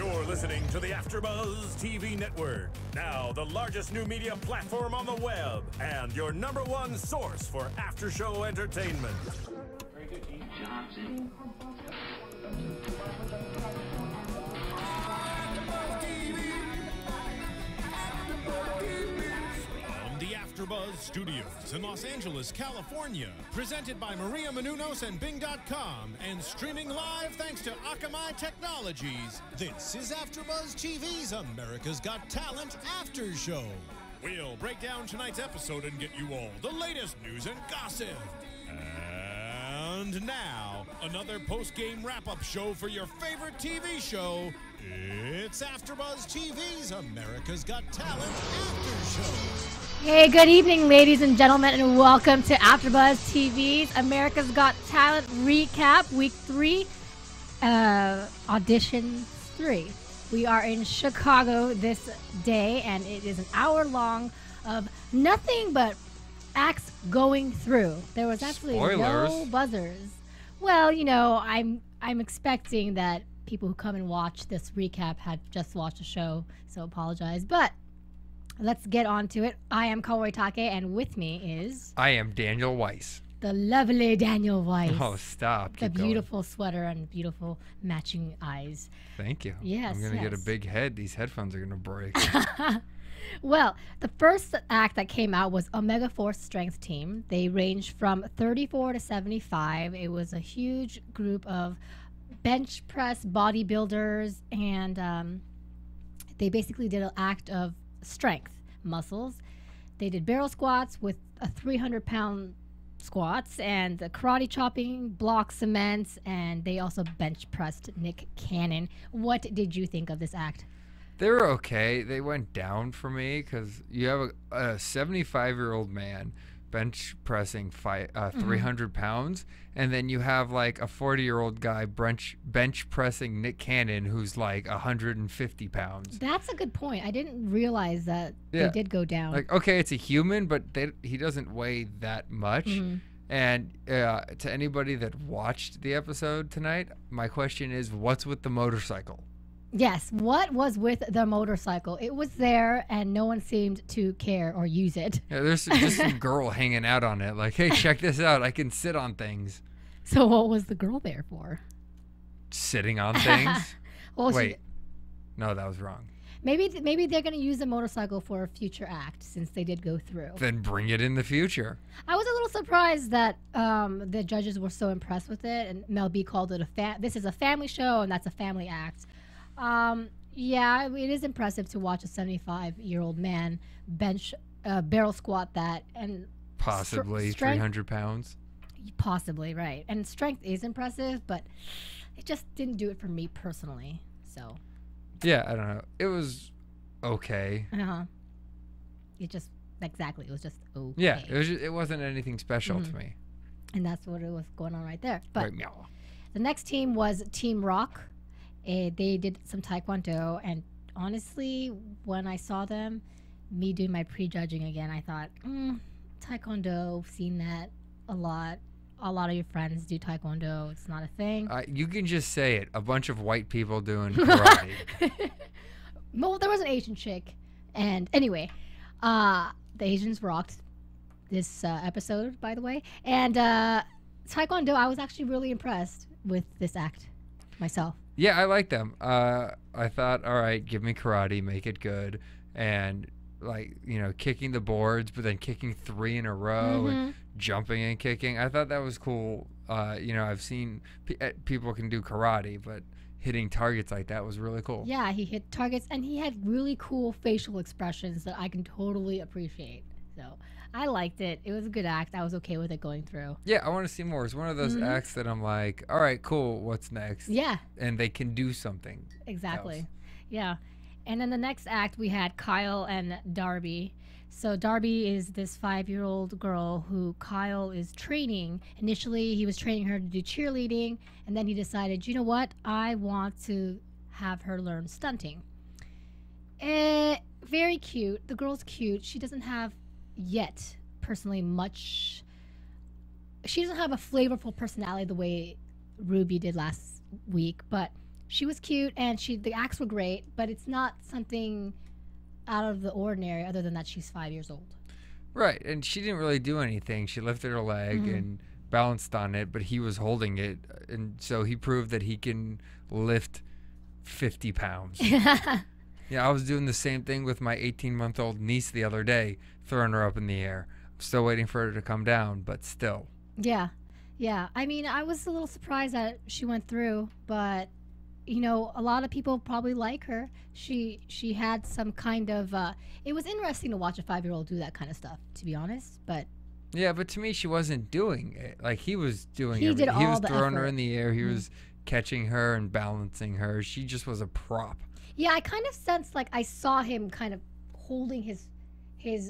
You're listening to the AfterBuzz TV network. Now, the largest new media platform on the web and your #1 source for after-show entertainment. Very good, Dean Johnson. From the AfterBuzz Studios in Los Angeles, California, presented by Maria Menounos and Bing.com, and streaming live thanks to Akamai Technologies. This is AfterBuzz TV's America's Got Talent After Show. We'll break down tonight's episode and get you all the latest news and gossip. And now, another post-game wrap-up show for your favorite TV show. It's AfterBuzz TV's America's Got Talent After Show. Hey, good evening, ladies and gentlemen, and welcome to AfterBuzz TV's America's Got Talent Recap, Week 3, Audition 3. We are in Chicago this day, and it is an hour long of nothing but acts going through. There was actually no buzzers. Well, you know, I'm expecting that people who come and watch this recap had just watched the show, so apologize. But let's get on to it. I am Kaori Takee, and with me is... I am Daniel Weiss. The lovely Daniel Weiss. Oh, stop. The beautiful sweater and beautiful matching eyes. Thank you. Yes, I'm going to get a big head. These headphones are going to break. Well, the first act that came out was Omega Force Strength Team. They ranged from 34 to 75. It was a huge group of bench press bodybuilders, and they basically did an act of strength muscles. They did barrel squats with a 300-pound squats and the karate chopping, block cements, and they also bench pressed Nick Cannon. What did you think of this act? They were okay. They went down for me because you have a 75-year-old man bench pressing 300 pounds, and then you have like a 40-year-old guy bench pressing Nick Cannon who's like 150 pounds. That's a good point. I didn't realize that they did go down. Like, okay, it's a human, but he doesn't weigh that much. And to anybody that watched the episode tonight, my question is, what's with the motorcycle? Yes, what was with the motorcycle? It was there, and no one seemed to care or use it. Yeah, there's just some girl hanging out on it. Like, hey, check this out. I can sit on things. So what was the girl there for? Sitting on things? Well, wait. No, that was wrong. Maybe they're going to use the motorcycle for a future act since they did go through. Then bring it in the future. I was a little surprised that the judges were so impressed with it, and Mel B called it this is a family show, and that's a family act. Yeah, it is impressive to watch a 75-year-old man barrel squat that, and possibly 300 pounds. Possibly, right. And strength is impressive, but it just didn't do it for me personally. So. Yeah, I don't know. It was okay. It was just okay. Yeah, it wasn't anything special to me. And that's what it was going on right there. But right, meow. The next team was Team Rock. They did some Taekwondo, and honestly, when I saw them, me doing my prejudging again, I thought, Taekwondo, seen that a lot. A lot of your friends do Taekwondo. It's not a thing. You can just say it. A bunch of white people doing karate. Well, there was an Asian chick. And anyway, the Asians rocked this episode, by the way. And Taekwondo, I was actually really impressed with this act myself. Yeah, I like them. I thought, all right, give me karate, make it good. And, like, you know, kicking the boards, but then kicking 3 in a row and jumping and kicking. I thought that was cool. You know, I've seen people can do karate, but hitting targets like that was really cool. Yeah, he hit targets, and he had really cool facial expressions that I can totally appreciate. So I liked it. It was a good act. I was okay with it going through. Yeah, I want to see more. It's one of those acts that I'm like, all right, cool, what's next? Yeah. And they can do something. Exactly. else. Yeah. And then the next act, we had Kyle and Darby. So Darby is this 5-year-old girl who Kyle is training. Initially, he was training her to do cheerleading, and then he decided, you know what? I want to have her learn stunting. Very cute. The girl's cute. She doesn't have yet, personally, much. She doesn't have a flavorful personality the way Ruby did last week, but She was cute, and the acts were great, but it's not something out of the ordinary other than that she's 5 years old. Right, and she didn't really do anything. She lifted her leg and balanced on it, but he was holding it, and so he proved that he can lift 50 pounds. Yeah, I was doing the same thing with my 18-month-old niece the other day, throwing her up in the air. I'm still waiting for her to come down, but still. Yeah. I mean, I was a little surprised that she went through, but you know, a lot of people probably like her. She had some kind of it was interesting to watch a 5-year-old do that kind of stuff, to be honest, but yeah, but to me she wasn't doing it. Like he was doing He did everything. He all was the throwing her effort. in the air. He was catching her and balancing her. She just was a prop. yeah, I kind of sensed like I saw him kind of holding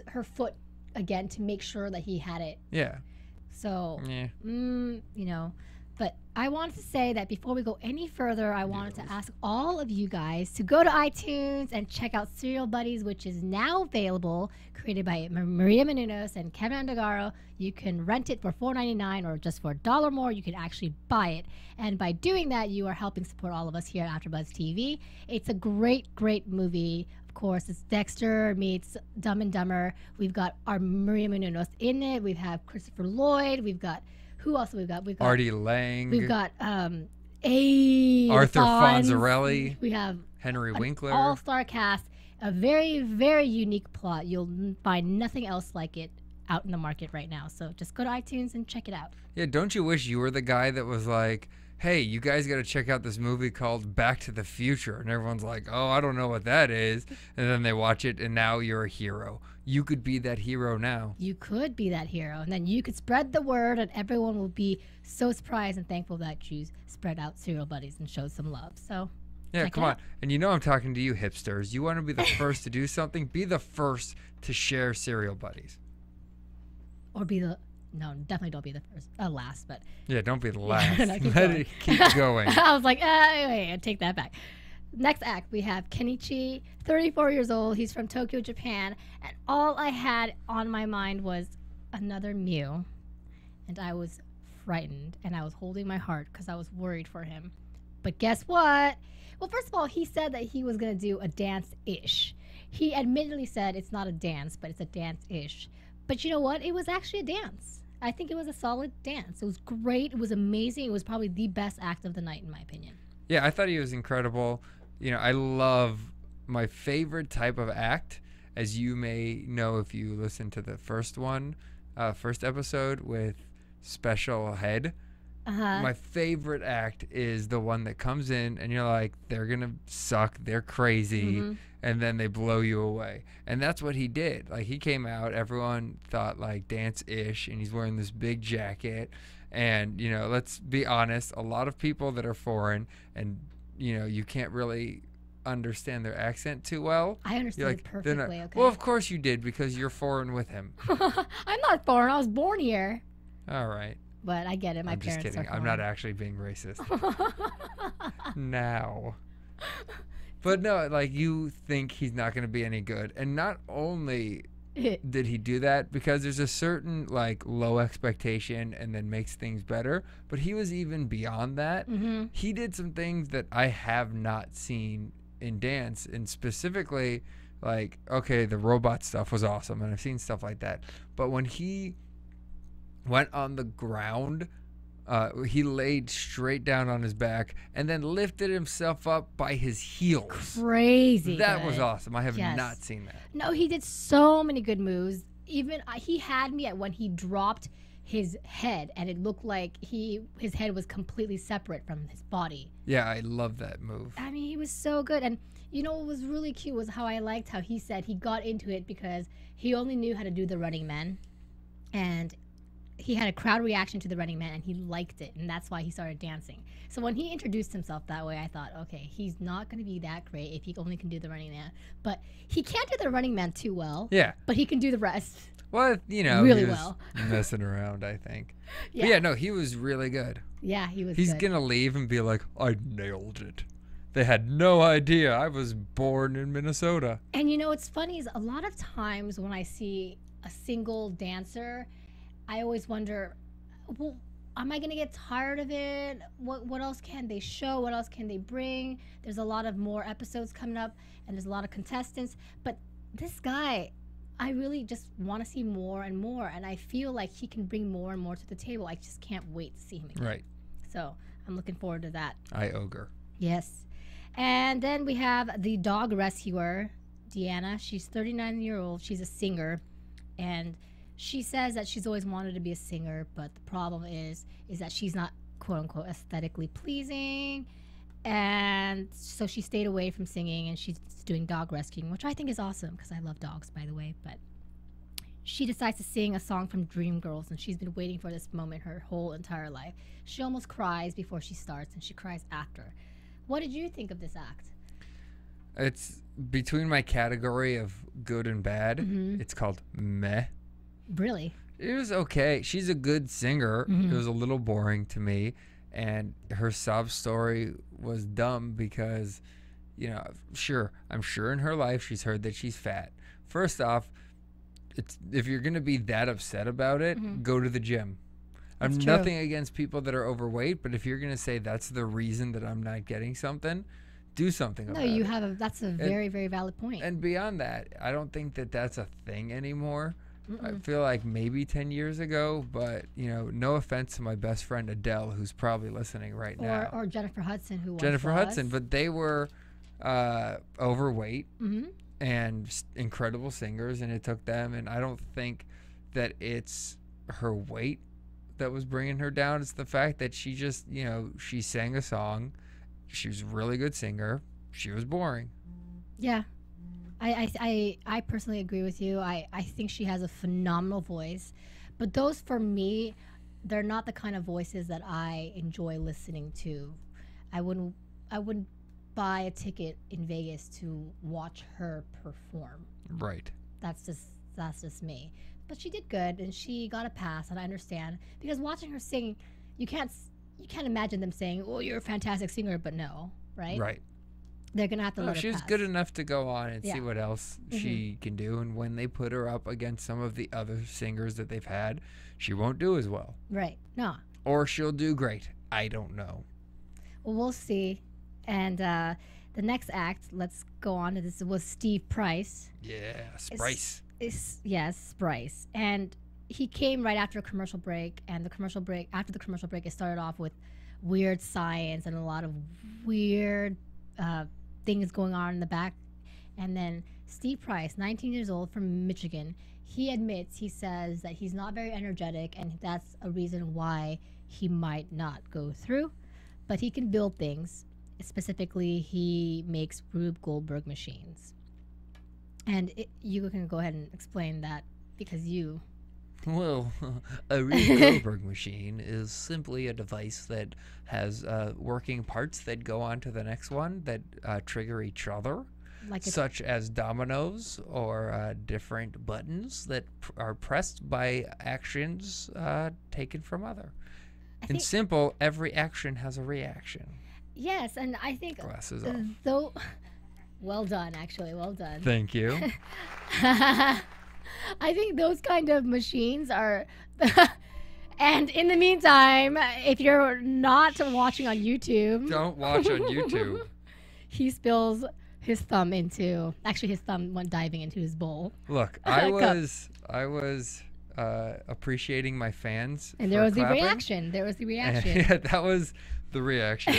her foot again to make sure that he had it. Yeah. So, Yeah. you know, but I wanted to say that before we go any further, I wanted to ask all of you guys to go to iTunes and check out Serial Buddies, which is now available, created by Maria Menounos and Kevin Andegaro. You can rent it for $4.99 or just for $1 more. You can actually buy it. And by doing that, you are helping support all of us here at AfterBuzz TV. It's a great, great movie. Of course, it's Dexter meets Dumb and Dumber. We've got our Maria Menounos in it. We have Christopher Lloyd. We've got who else have we got? We've got Artie Lang. We've got Arthur Fonz. Fonzarelli. We have Henry an Winkler. all-star cast. A very, very unique plot. You'll find nothing else like it out in the market right now. So just go to iTunes and check it out. Yeah, don't you wish you were the guy that was like, hey, you guys got to check out this movie called Back to the Future. And everyone's like, oh, I don't know what that is. And then they watch it, and now you're a hero. You could be that hero now. You could be that hero, and then you could spread the word, and everyone will be so surprised and thankful that you spread out Serial Buddies and showed some love. So Yeah, check come it on. out. And you know I'm talking to you hipsters. You want to be the first to do something? Be the first to share Serial Buddies. Or be the no, definitely don't be the first, last, but Yeah, don't be the last. no, keep Let going. it keep going. I was like, wait, I take that back. Next act, we have Kenichi, 34 years old. He's from Tokyo, Japan. And all I had on my mind was another Mew. And I was frightened. And I was holding my heart because I was worried for him. But guess what? Well, first of all, he said that he was going to do a dance-ish. He admittedly said it's not a dance, but it's a dance-ish. But you know what? It was actually a dance. I think it was a solid dance. It was great. It was amazing. It was probably the best act of the night, in my opinion. Yeah, I thought he was incredible. You know, I love my favorite type of act, as you may know if you listen to the first episode with Special Head. My favorite act is the one that comes in and you're like, they're going to suck, they're crazy, and then they blow you away. And that's what he did. Like, he came out, everyone thought like dance-ish, and he's wearing this big jacket. And, you know, let's be honest, a lot of people that are foreign and, you know, you can't really understand their accent too well. I understood You're it perfectly, okay? Well, of course you did, because you're foreign with him. I'm not foreign. I was born here. All right. But I get it. My I'm just parents kidding. are I'm not actually being racist. Now. But no, like, you think he's not going to be any good. And not only did he do that, because there's a certain, like, low expectation and then makes things better, but he was even beyond that. He did some things that I have not seen in dance, and specifically, like, okay, the robot stuff was awesome, and I've seen stuff like that. But when he went on the ground, he laid straight down on his back and then lifted himself up by his heels. Crazy. That good. was awesome. I have Yes. not seen that. No, he did so many good moves. Even he had me at when he dropped his head, and it looked like his head was completely separate from his body. Yeah, I love that move. I mean, he was so good. And you know what was really cute was how I liked how he said he got into it because he only knew how to do the Running Man, and he had a crowd reaction to the Running Man, and he liked it, and that's why he started dancing. So when he introduced himself that way, I thought, okay, he's not going to be that great if he only can do the Running Man. But he can't do the Running Man too well. Yeah. But he can do the rest. Well, you know, Really he was well. messing around, I think. Yeah. But yeah, no, he was really good. Yeah, he was He's good. going to leave and be like, I nailed it. They had no idea I was born in Minnesota. And you know what's funny is a lot of times when I see a single dancer, I always wonder, well, am I gonna get tired of it? What else can they show? What else can they bring? There's a lot of more episodes coming up, and there's a lot of contestants. But this guy, I really just want to see more and more, and I feel like he can bring more and more to the table. I just can't wait to see him again. Right. So I'm looking forward to that. I ogre. Yes. And then we have the dog rescuer, Deanna. She's 39-year-old. She's a singer, and she says that she's always wanted to be a singer, but the problem is that she's not, quote unquote, aesthetically pleasing, and so she stayed away from singing, and she's doing dog rescuing, which I think is awesome because I love dogs, by the way. But she decides to sing a song from Dreamgirls, and she's been waiting for this moment her whole entire life. She almost cries before she starts, and she cries after. What did you think of this act? It's between my category of good and bad. It's called meh. Really? It was okay. She's a good singer. It was a little boring to me, and her sob story was dumb because, I'm sure in her life she's heard that she's fat. First off, if you're gonna be that upset about it, go to the gym. I'm nothing against people that are overweight, but if you're gonna say that's the reason that I'm not getting something, do something about it. No, that's a very, very valid point. And beyond that, I don't think that that's a thing anymore. I feel like maybe 10 years ago, but, no offense to my best friend Adele, who's probably listening right now. Or Jennifer Hudson, who was Jennifer Hudson, but they were overweight and incredible singers, and it took them. And I don't think that it's her weight that was bringing her down. It's the fact that she just, she sang a song. She was a really good singer. She was boring. Yeah. I personally agree with you. I think she has a phenomenal voice, but those, for me, they're not the kind of voices that I enjoy listening to. I wouldn't buy a ticket in Vegas to watch her perform. Right. That's just me. But she did good, and she got a pass, and I understand, because watching her sing, you can't imagine them saying, "Oh, you're a fantastic singer," but no, right? Right. They're gonna have to let her She was pass. good enough to go on and see what else she can do. And when they put her up against some of the other singers that they've had, she won't do as well. Right. No. Or she'll do great. I don't know. Well, we'll see. And the next act, let's go on to this, was Steve Price. Yeah, Sprice. Yes, Bryce. And he came right after a commercial break. And after the commercial break, it started off with weird science and a lot of weird things going on in the back. And then Steve Price, 19 years old, from Michigan, he says that he's not very energetic, and that's a reason why he might not go through. But he can build things. Specifically, he makes Rube Goldberg machines. And you can go ahead and explain that, because you... Well, a Rube Goldberg machine is simply a device that has working parts that go on to the next one that trigger each other, such as dominoes or different buttons that are pressed by actions taken from other. In simple, every action has a reaction. Yes, and I think... Glasses off. Though, well done, actually. Well done. Thank you. I think those kind of machines are... And in the meantime, if you're not watching on YouTube... Don't watch on YouTube. He spills his thumb into... Actually, his thumb went diving into his bowl. Look, I was appreciating my fans. And there was clapping. the reaction. There was the reaction. Yeah, that was the reaction.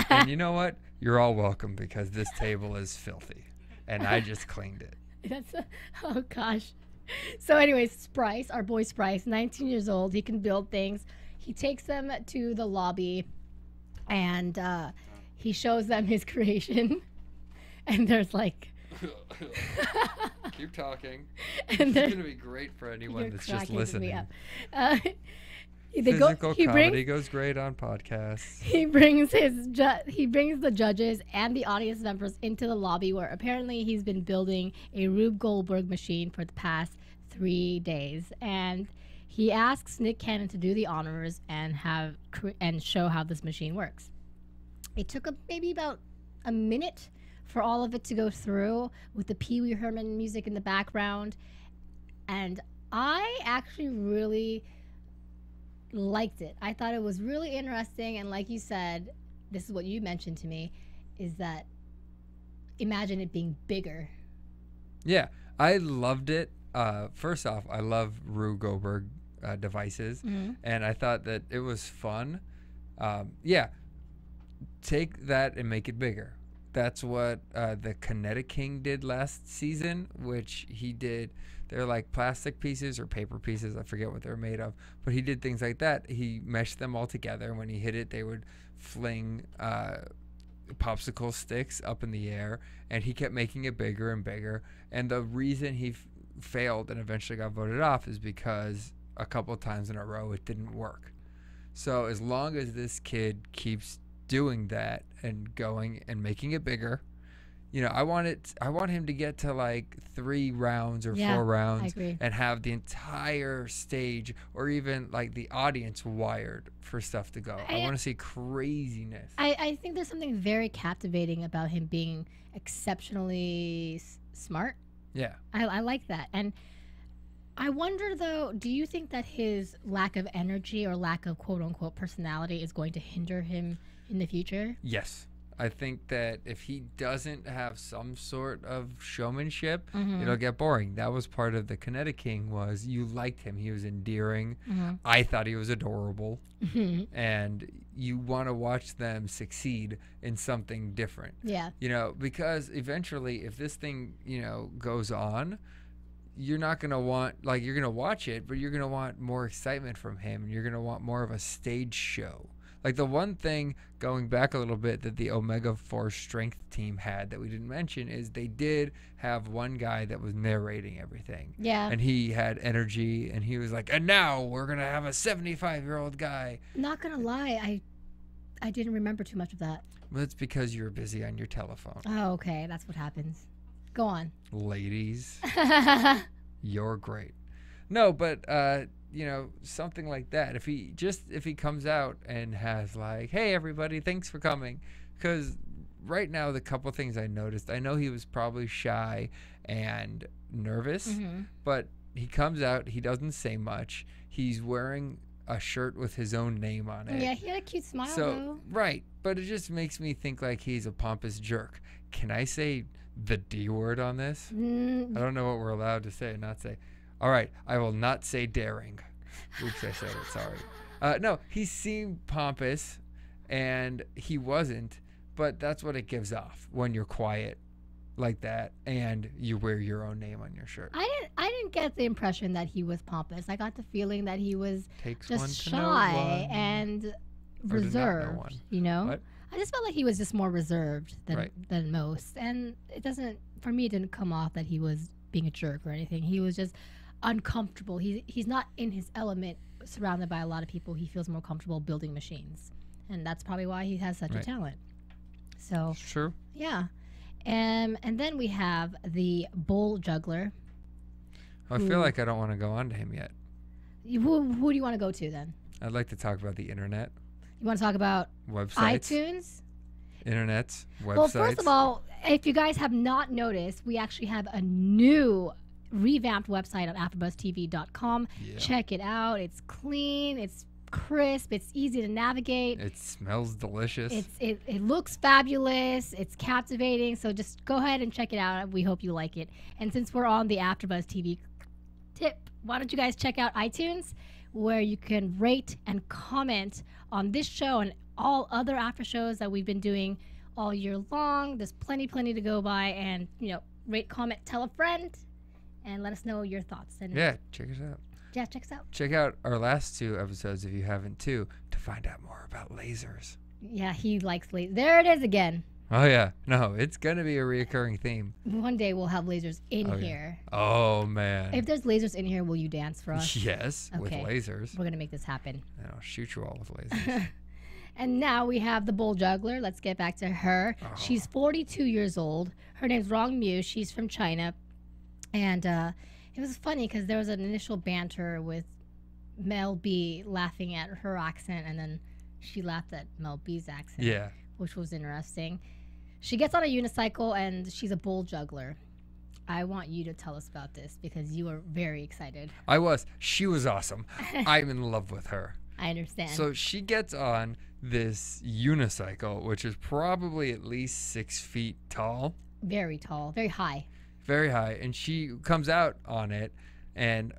And you know what? You're all welcome, because this table is filthy. And I just cleaned it. Oh, gosh. So anyways, Sprice, our boy Sprice, 19 years old. He can build things. He takes them to the lobby, and he shows them his creation. And there's like... Keep talking. And it's going to be great for anyone that's just listening. Physical comedy goes great on podcasts. He brings the judges and the audience members into the lobby, where apparently he's been building a Rube Goldberg machine for the past 3 days, and he asks Nick Cannon to do the honors and show how this machine works. It took maybe about a minute for all of it to go through, with the Pee Wee Herman music in the background, and I actually really liked it. I thought it was really interesting, and like you said, this is what you mentioned to me, is that imagine it being bigger. Yeah, I loved it. First off, I love Rue Goldberg devices, and I thought that it was fun. Yeah, take that and make it bigger. That's what the Kinetic King did last season, which he did. They're like plastic pieces or paper pieces. I forget what they're made of. But he did things like that. He meshed them all together. And when he hit it, they would fling popsicle sticks up in the air. And he kept making it bigger and bigger. And the reason he failed and eventually got voted off is because a couple of times in a row it didn't work. So as long as this kid keeps doing that and going and making it bigger, you know, I want him to get to like 3 rounds or 4 rounds and have the entire stage or even like the audience wired for stuff to go. I want to see craziness. I think there's something very captivating about him being exceptionally smart. Yeah. I like that. And I wonder, though, do you think that his lack of energy or lack of quote-unquote personality is going to hinder him in the future? Yes. I think that if he doesn't have some sort of showmanship, it'll get boring. That was part of the Kinetic King, was you liked him. He was endearing. I thought he was adorable. And you want to watch them succeed in something different. Yeah. You know, because eventually if this thing, you know, goes on, you're not going to want, like, you're going to watch it, but you're going to want more excitement from him. And you're going to want more of a stage show. Like the one thing, going back a little bit, that the Omega Force Strength team had that we didn't mention is they did have one guy that was narrating everything. Yeah. And he had energy, and he was like, and now we're going to have a 75-year-old guy. Not going to lie, I didn't remember too much of that. Well, it's because you were busy on your telephone. Oh, okay. That's what happens. Go on. Ladies, you're great. No, but... you know, something like that. If he comes out and has like, hey everybody, thanks for coming, because right now the couple things I noticed, I know he was probably shy and nervous, but he comes out, he doesn't say much. He's wearing a shirt with his own name on it. Yeah, he had a cute smile though. Right, but it just makes me think like he's a pompous jerk. Can I say the D word on this? I don't know what we're allowed to say and not say. All right, I will not say daring. Oops, I said it. Sorry. No, he seemed pompous, and he wasn't. But that's what it gives off when you're quiet like that, and you wear your own name on your shirt. I didn't get the impression that he was pompous. I got the feeling that he was just shy and reserved. You know, what? I just felt like he was just more reserved than most, and it doesn't. For me, it didn't come off that he was being a jerk or anything. He was just uncomfortable. He's not in his element, surrounded by a lot of people. He feels more comfortable building machines, and that's probably why he has such a talent. So true. Yeah. And then we have the bull juggler. I feel like I don't want to go on to him yet. Who do you want to go to then? I'd like to talk about the internet. You want to talk about websites, iTunes, internets, websites. Well, first of all, if you guys have not noticed, we actually have a new revamped website on AfterBuzzTV.com. Yeah. Check it out. It's clean. It's crisp. It's easy to navigate. It smells delicious. It looks fabulous. It's captivating. So just go ahead and check it out. We hope you like it. And since we're on the AfterBuzz TV tip, why don't you guys check out iTunes, where you can rate and comment on this show and all other after shows that we've been doing all year long. There's plenty to go by, and rate, comment, tell a friend, and let us know your thoughts. And yeah, check us out. Yeah, check us out. Check out our last 2 episodes if you haven't too, to find out more about lasers. Yeah, he likes lasers. There it is again. Oh yeah, no, it's gonna be a reoccurring theme. One day we'll have lasers in here. Yeah. Oh man. If there's lasers in here, will you dance for us? Yes, okay. With lasers. We're gonna make this happen. And I'll shoot you all with lasers. And now we have the bull juggler. Let's get back to her. Oh. She's 42 years old. Her name's Rong Mu. She's from China. And it was funny because there was an initial banter with Mel B laughing at her accent, and then she laughed at Mel B's accent. Yeah. Which was interesting. She gets on a unicycle, and she's a bull juggler. I want you to tell us about this because you were very excited. I was. She was awesome. I'm in love with her. I understand. So she gets on this unicycle, which is probably at least 6 feet tall. Very tall, very high. Very high. And she comes out on it. And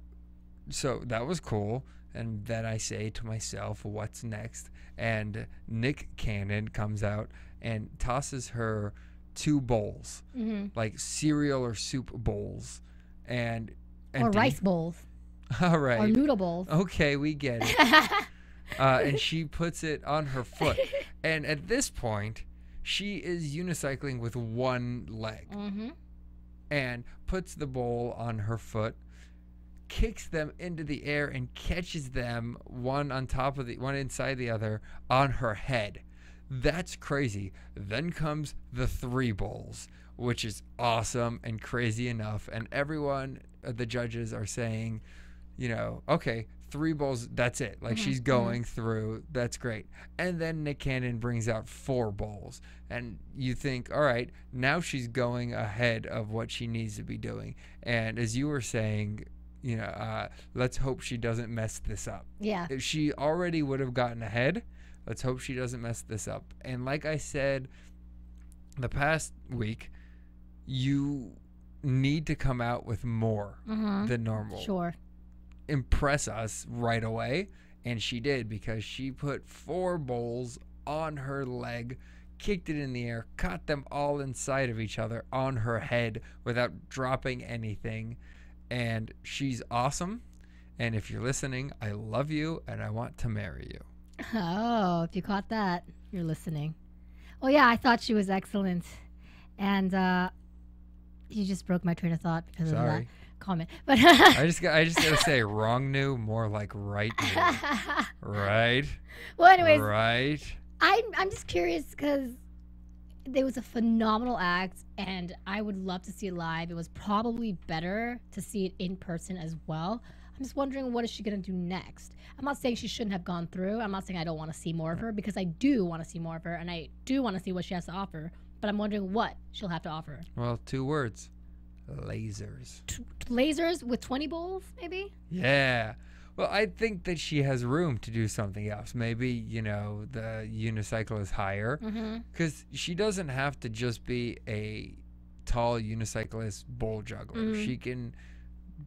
so that was cool. And then I say to myself, what's next? And Nick Cannon comes out and tosses her 2 bowls, like cereal or soup bowls. And or rice bowls. All right. Or noodle bowls. Okay, we get it. And she puts it on her foot. And at this point, she is unicycling with one leg. And puts the bowl on her foot, kicks them into the air, and catches them one on top of one inside the other on her head. That's crazy. Then comes the 3 bowls, which is awesome and crazy enough. And everyone, the judges are saying, you know, okay, 3 bowls, that's it. Like she's going through, that's great. And then Nick Cannon brings out 4 bowls. And you think, all right, now she's going ahead of what she needs to be doing. And as you were saying, you know, let's hope she doesn't mess this up. Yeah. If she already would have gotten ahead, let's hope she doesn't mess this up. And like I said the past week, you need to come out with more than normal. Sure. Impress us right away. And she did, because she put 4 bowls on her leg, kicked it in the air, caught them all inside of each other on her head without dropping anything. And she's awesome. And if you're listening, I love you and I want to marry you. Oh, if you caught that, you're listening. Well, yeah, I thought she was excellent. And you just broke my train of thought because of that comment. But I just gotta say wrong new, more like right new. Right? Well, anyways. Right? I'm just curious because there was a phenomenal act, and I would love to see it live. It was probably better to see it in person as well. I'm just wondering, what is she going to do next? I'm not saying she shouldn't have gone through. I'm not saying I don't want to see more of her, because I do want to see more of her, and I do want to see what she has to offer. But I'm wondering what she'll have to offer. Well, 2 words. Lasers. Lasers with 20 bowls, maybe? Yeah. Well, I think that she has room to do something else. Maybe, you know, the unicycle is higher. Because she doesn't have to just be a tall unicyclist bowl juggler. She can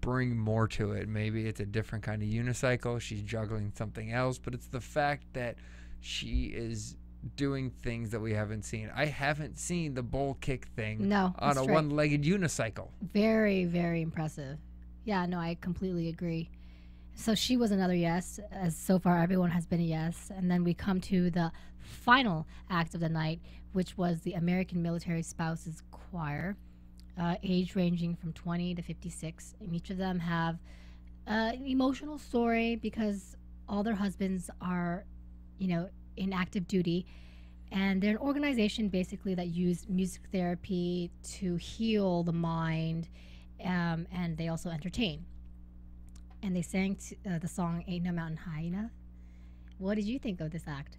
bring more to it. Maybe it's a different kind of unicycle. She's juggling something else. But it's the fact that she is doing things that we haven't seen. I haven't seen the bowl kick thing on a one-legged unicycle. Very, very impressive. Yeah, no, I completely agree. So she was another yes, as so far everyone has been a yes. And then we come to the final act of the night, which was the American Military Spouses Choir, age ranging from 20 to 56. And each of them have an emotional story because all their husbands are, you know, in active duty. And they're an organization basically that use music therapy to heal the mind, and they also entertain. And they sang the song Ain't No Mountain High Enough. What did you think of this act?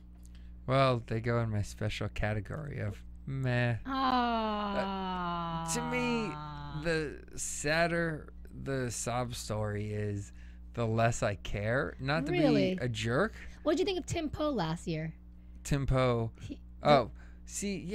Well, they go in my special category of meh. To me, the sadder the sob story is, the less I care. Not to be a jerk. What did you think of Tim Poe last year? Tim Poe. See,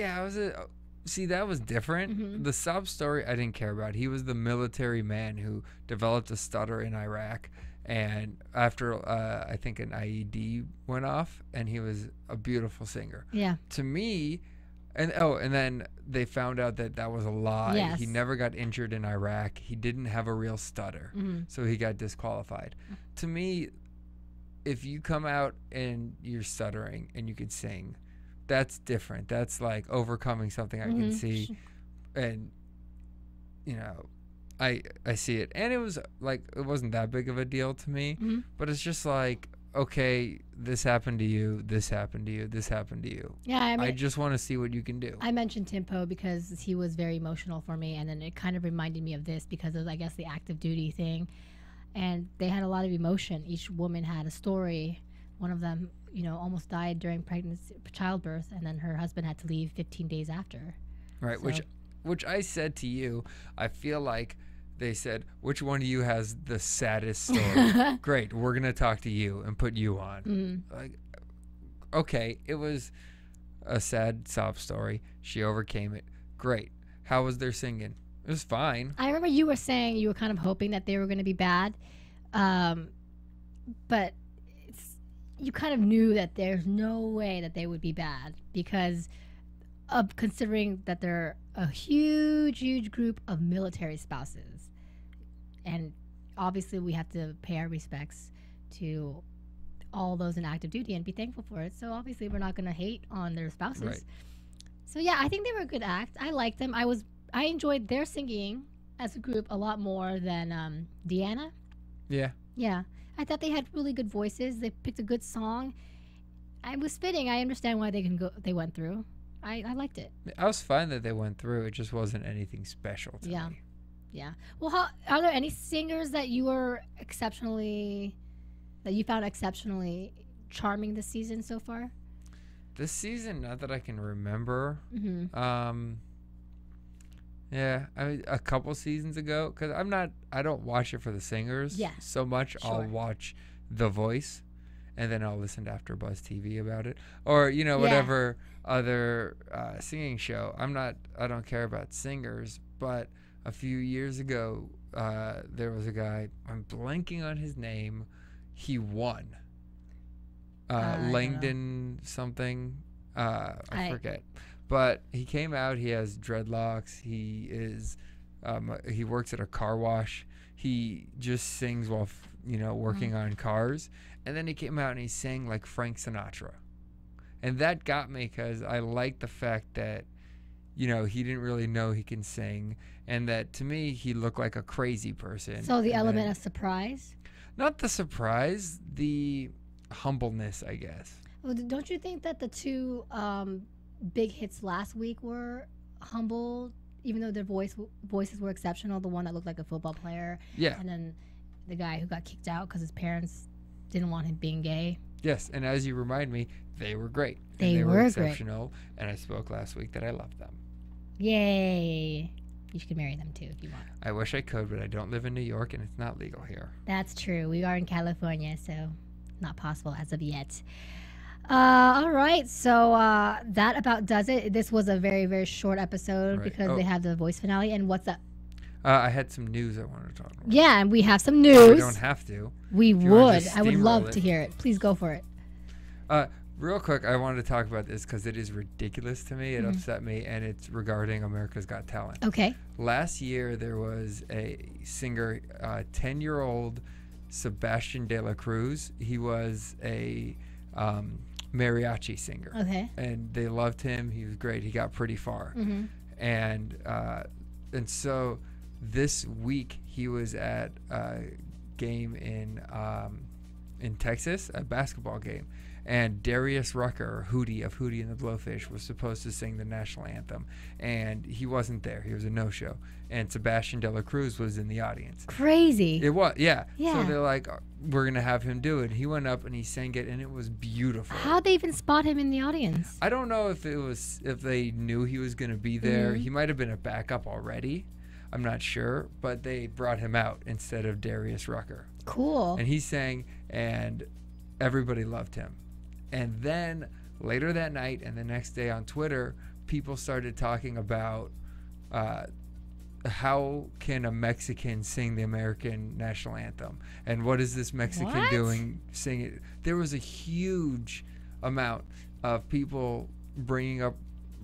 that was different. The sob story I didn't care about. He was the military man who developed a stutter in Iraq, and after I think an IED went off, and he was a beautiful singer. Yeah. To me, and then they found out that was a lie. Yes. He never got injured in Iraq. He didn't have a real stutter, so he got disqualified. To me, if you come out and you're stuttering and you can sing, that's different. That's like overcoming something I can see. And, you know, I see it. And it was like, it wasn't that big of a deal to me. But it's just like, okay, this happened to you, this happened to you, this happened to you. Yeah, I mean, I just want to see what you can do. I mentioned Tim Poe because he was very emotional for me. And then it kind of reminded me of this because of, I guess, the active duty thing. And they had a lot of emotion. Each woman had a story. One of them, you know, almost died during childbirth, and then her husband had to leave 15 days after. Right, so. which I said to you, I feel like they said, which one of you has the saddest story? Great, we're going to talk to you and put you on. Like, okay, it was a sad sob story. She overcame it. Great. How was their singing? It was fine. I remember you were saying you were kind of hoping that they were going to be bad. But you kind of knew that there's no way that they would be bad because of considering that they're a huge group of military spouses. And obviously we have to pay our respects to all those in active duty and be thankful for it. So obviously we're not going to hate on their spouses. Right. So yeah, I think they were a good act. I liked them. I enjoyed their singing as a group a lot more than Deanna. Yeah. Yeah. I thought they had really good voices. They picked a good song. I was fitting. I understand why they went through. I liked it. I was fine that they went through. It just wasn't anything special to me. Yeah. Well, are there any singers that you found exceptionally charming this season so far? This season, not that I can remember. Mm-hmm. Yeah, I mean, a couple seasons ago, because I don't watch it for the singers so much. Sure. I'll watch The Voice, and then I'll listen to AfterBuzz TV about it, or whatever other singing show. I don't care about singers, but a few years ago, there was a guy. I'm blanking on his name. He won. Langdon something. I forget. But he came out. He has dreadlocks. He is. He works at a car wash. He just sings while working on cars. And then he came out and he sang like Frank Sinatra, and that got me because I like the fact that he didn't really know he can sing, and that to me he looked like a crazy person. So the element of surprise. Not the surprise, the humbleness, I guess. Well, don't you think that the two big hits last week were humble, even though their voices were exceptional? The one that looked like a football player, and then the guy who got kicked out because his parents didn't want him being gay. Yes, and as you remind me, they were great. They were exceptional, great. And I spoke last week that I loved them. Yay! You should marry them too if you want. I wish I could, but I don't live in New York, and it's not legal here. That's true. We are in California, so not possible as of yet. All right, so that about does it. This was a very, very short episode because they have the voice finale. And what's up? I had some news I wanted to talk about. Yeah, and we have some news. We don't have to. We would. I would love to hear it. Please go for it. Real quick, I wanted to talk about this because it is ridiculous to me. It upset me, and it's regarding America's Got Talent. Okay. Last year, there was a singer, 10-year-old Sebastian De La Cruz. He was a mariachi singer. Okay. And they loved him. He was great. He got pretty far. Mm-hmm. And so this week he was at a game in Texas, a basketball game, and Darius Rucker, Hootie of Hootie and the Blowfish, was supposed to sing the national anthem, and he wasn't there. He was a no-show, and Sebastian De La Cruz was in the audience. Crazy. It was, yeah. So they're like, we're gonna have him do it. He went up and he sang it, and it was beautiful. How'd they even spot him in the audience? I don't know if they knew he was gonna be there. Mm-hmm. He might have been a backup already. I'm not sure, but they brought him out instead of Darius Rucker. Cool. And he sang, and everybody loved him. And then later that night and the next day on Twitter, people started talking about how can a Mexican sing the American national anthem? And what is this Mexican doing singing? There was a huge amount of people bringing up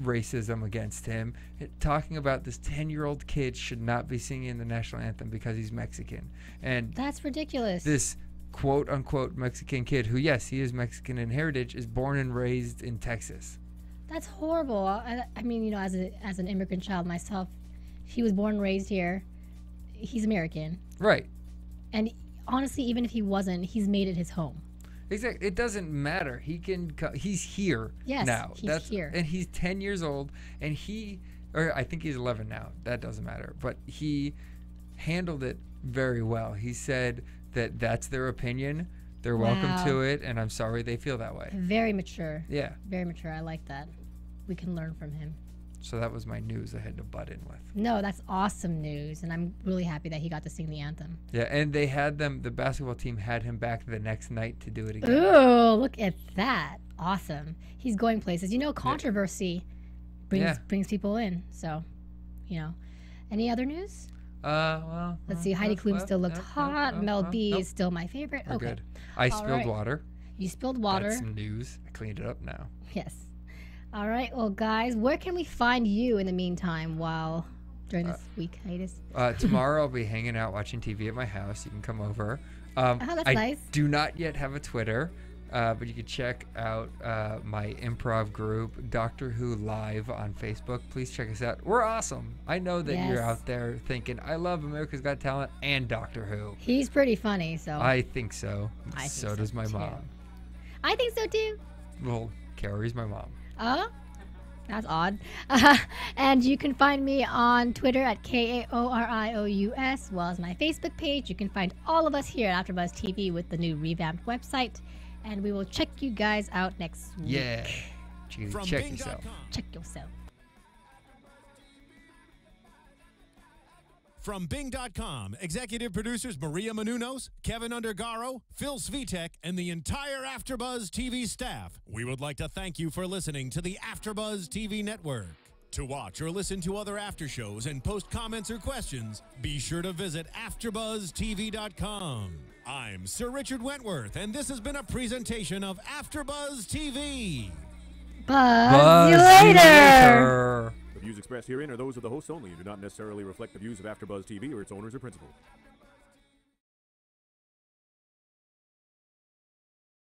racism against him, talking about this 10-year-old kid should not be singing the national anthem because he's Mexican. And that's ridiculous. This quote-unquote Mexican kid, who, yes, he is Mexican in heritage, is born and raised in Texas. That's horrible. I mean, as an immigrant child myself, he was born and raised here. He's American. Right. And honestly, even if he wasn't, he's made it his home. Exactly. It doesn't matter. He's here now. He's here. And he's 10 years old, and or I think he's 11 now. That doesn't matter. But he handled it very well. He said that that's their opinion. They're welcome to it, and I'm sorry they feel that way. Very mature. Yeah. Very mature. I like that. We can learn from him. So that was my news I had to butt in with. No, that's awesome news, and I'm really happy that he got to sing the anthem. Yeah, and they had the basketball team had him back the next night to do it again. Ooh, look at that. Awesome. He's going places. You know, controversy brings people in. So, you know. Any other news? Well. Let's see. Heidi Klum still looked hot. Mel B is still my favorite. We're okay. Good. I spilled water. You spilled water. That's some news. I cleaned it up now. Yes. All right. Well, guys, where can we find you in the meantime during this week hiatus? Tomorrow I'll be hanging out watching TV at my house. You can come over. That's nice. I do not yet have a Twitter, but you can check out my improv group, Doctor Who Live, on Facebook. Please check us out. We're awesome. I know that you're out there thinking, I love America's Got Talent and Doctor Who. He's pretty funny, so. I think so. So does my mom. I think so, too. Well, Kaori's my mom. That's odd. And you can find me on Twitter at KAORIOUS, as well as my Facebook page. You can find all of us here at AfterBuzz TV with the new revamped website. And we will check you guys out next week. Yeah. Check yourself. Check yourself. From Bing.com, executive producers Maria Menounos, Kevin Undergaro, Phil Svitek, and the entire AfterBuzz TV staff, we would like to thank you for listening to the AfterBuzz TV network. To watch or listen to other after shows and post comments or questions, be sure to visit AfterBuzzTV.com. I'm Sir Richard Wentworth, and this has been a presentation of AfterBuzz TV. Buzz you later. The views expressed herein are those of the hosts only and do not necessarily reflect the views of AfterBuzz TV or its owners or principals.